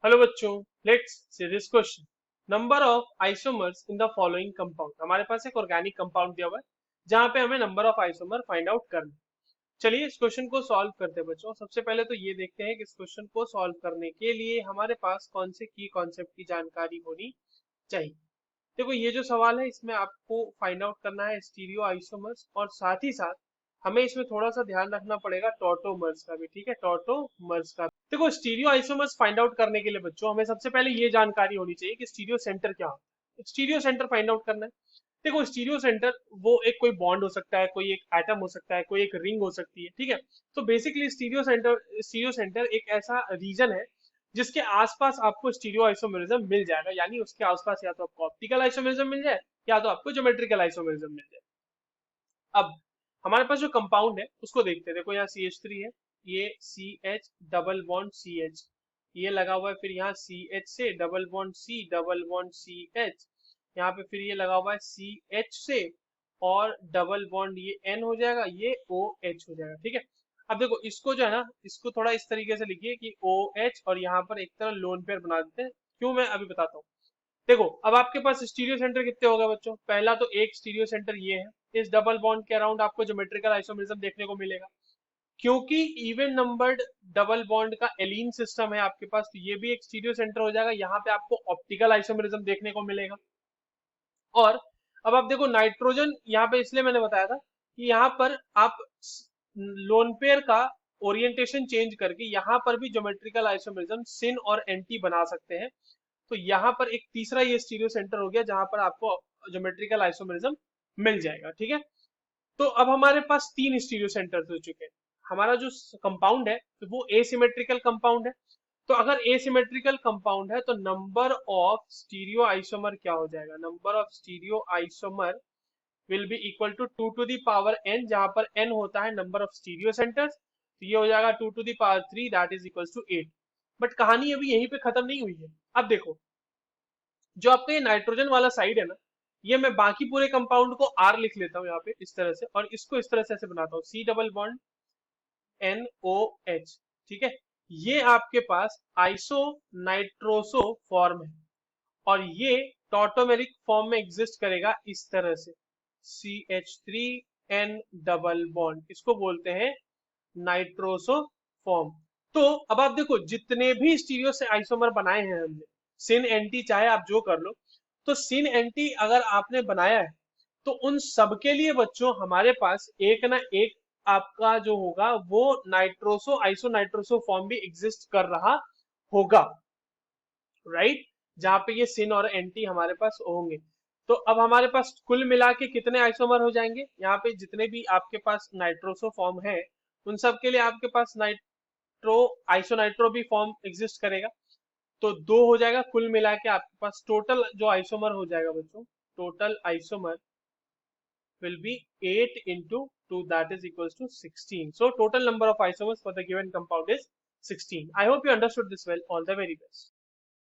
Hello बच्चों, let's see this question. Number of isomers in the following compound. हमारे पास एक organic compound दिया हुआ है जहां पे हमें number of isomer find out करना है। चलिए इस क्वेश्चन को सॉल्व करते हैं बच्चों। सबसे पहले तो ये देखते हैं कि इस क्वेश्चन को सॉल्व करने के लिए हमारे पास कौन से की कॉन्सेप्ट की जानकारी होनी चाहिए। देखो, ये जो सवाल है इसमें आपको फाइंड आउट करना है स्टीरियो आइसोमर्स, और साथ ही साथ हमें इसमें थोड़ा सा ध्यान रखना पड़ेगा टॉटोमर्स का भी। ठीक है, टॉटोमर्स का। देखो, स्टीरियो आइसोमर्स फाइंड आउट करने के लिए बच्चों हमें सबसे पहले ये जानकारी होनी चाहिए कि स्टीरियो सेंटर क्या होता है। स्टीरियो सेंटर फाइंड आउट करना है। देखो, स्टीरियो सेंटर वो एक कोई बॉन्ड हो सकता है, कोई एक एटम हो सकता है, कोई एक रिंग हो सकती है। ठीक है, तो बेसिकली स्टीरियो सेंटर एक ऐसा रीजन है जिसके आसपास आपको स्टीरियो आइसोमेरिज्म मिल जाएगा। यानी उसके आसपास या तो आपको ऑप्टिकल आइसोमेरिज्म मिल जाए या तो आपको ज्योमेट्रिकल आइसोमेरिज्म मिल जाए। अब हमारे पास जो कंपाउंड है उसको देखते हैं। देखो, यहाँ CH3 है, ये CH डबल बॉन्ड CH, ये लगा हुआ है। फिर यहाँ CH से double bond C, double bond CH, यहाँ पे फिर ये लगा हुआ है CH से और डबल बॉन्ड ये N हो जाएगा, ये OH हो जाएगा। ठीक है, अब देखो इसको जो है ना, इसको थोड़ा इस तरीके से लिखिए कि OH, और यहाँ पर एक तरह लोन पेयर बना देते हैं। क्यों, मैं अभी बताता हूँ। देखो, अब आपके पास स्टीरियो सेंटर कितने हो गए बच्चों। पहला तो एक स्टीरियो सेंटर ये है। इस डबल बॉन्ड के अराउंड आपको ज्योमेट्रिकल आइसोमेरिज्म देखने को मिलेगा, क्योंकि इवन नंबर्ड डबल बॉन्ड का एलीन सिस्टम है आपके पास, तो ये भी एक स्टीरियो सेंटर हो जाएगा। यहाँ पे आपको ऑप्टिकल आइसोमेरिज्म देखने को मिलेगा। और अब आप देखो नाइट्रोजन, यहाँ पे इसलिए मैंने बताया था कि यहाँ पर आप लोन पेयर का ओरिएंटेशन चेंज करके यहाँ पर भी ज्योमेट्रिकल आइसोमेरिज्म सिन और एंटी बना सकते हैं। तो यहाँ पर एक तीसरा ये स्टीरियो सेंटर हो गया जहां पर आपको ज्योमेट्रिकल आइसोमेरिज्म मिल जाएगा। ठीक है, तो अब हमारे पास तीन स्टीरियो सेंटर्स हो चुके हैं। हमारा जो कंपाउंड है तो वो एसिमेट्रिकल कंपाउंड है। तो अगर एसिमेट्रिकल कंपाउंड है तो नंबर ऑफ स्टीरियो आइसोमर क्या हो जाएगा। Number of stereo isomer will be equal to 2 to the power n, जहां पर n होता है नंबर ऑफ स्टीरियो सेंटर्स। तो ये हो जाएगा 2 to the power 3, that is equal to 8। But कहानी अभी यहीं पे खत्म नहीं हुई है। अब देखो, जो आपका ये नाइट्रोजन वाला साइड है ना, ये मैं बाकी पूरे कंपाउंड को R लिख लेता हूँ यहाँ पे इस तरह से, और इसको इस तरह से ऐसे बनाता हूँ, C डबल बॉन्ड NOH। ठीक है, ये आपके पास आइसो नाइट्रोसो फॉर्म है, और ये टॉटोमेरिक फॉर्म में एग्जिस्ट करेगा इस तरह से, CH3N डबल बॉन्ड, इसको बोलते हैं नाइट्रोसो फॉर्म। तो अब आप देखो, जितने भी स्टीरियो से आइसोमर बनाए हैं हमने, सिन एंटी चाहे आप जो कर लो, तो सिन एंटी अगर आपने बनाया है तो उन सब के लिए बच्चों हमारे पास एक ना एक आपका जो होगा वो नाइट्रोसो आइसो नाइट्रोसो फॉर्म भी एग्जिस्ट कर रहा होगा, राइट, जहां पे ये सिन और एंटी हमारे पास होंगे। तो अब हमारे पास कुल मिला के कितने आइसोमर हो जाएंगे। यहाँ पे जितने भी आपके पास नाइट्रोसो फॉर्म है उन सब के लिए आपके पास नाइट्रो आइसोनाइट्रो भी फॉर्म एग्जिस्ट करेगा। तो दो हो जाएगा कुल मिला के आपके पास। टोटल जो आइसोमर हो जाएगा बच्चों, total isomer will be 8 into 2, that is equals to 16. So total number of isomers for the given compound is 16. I hope you understood this well. All the very best.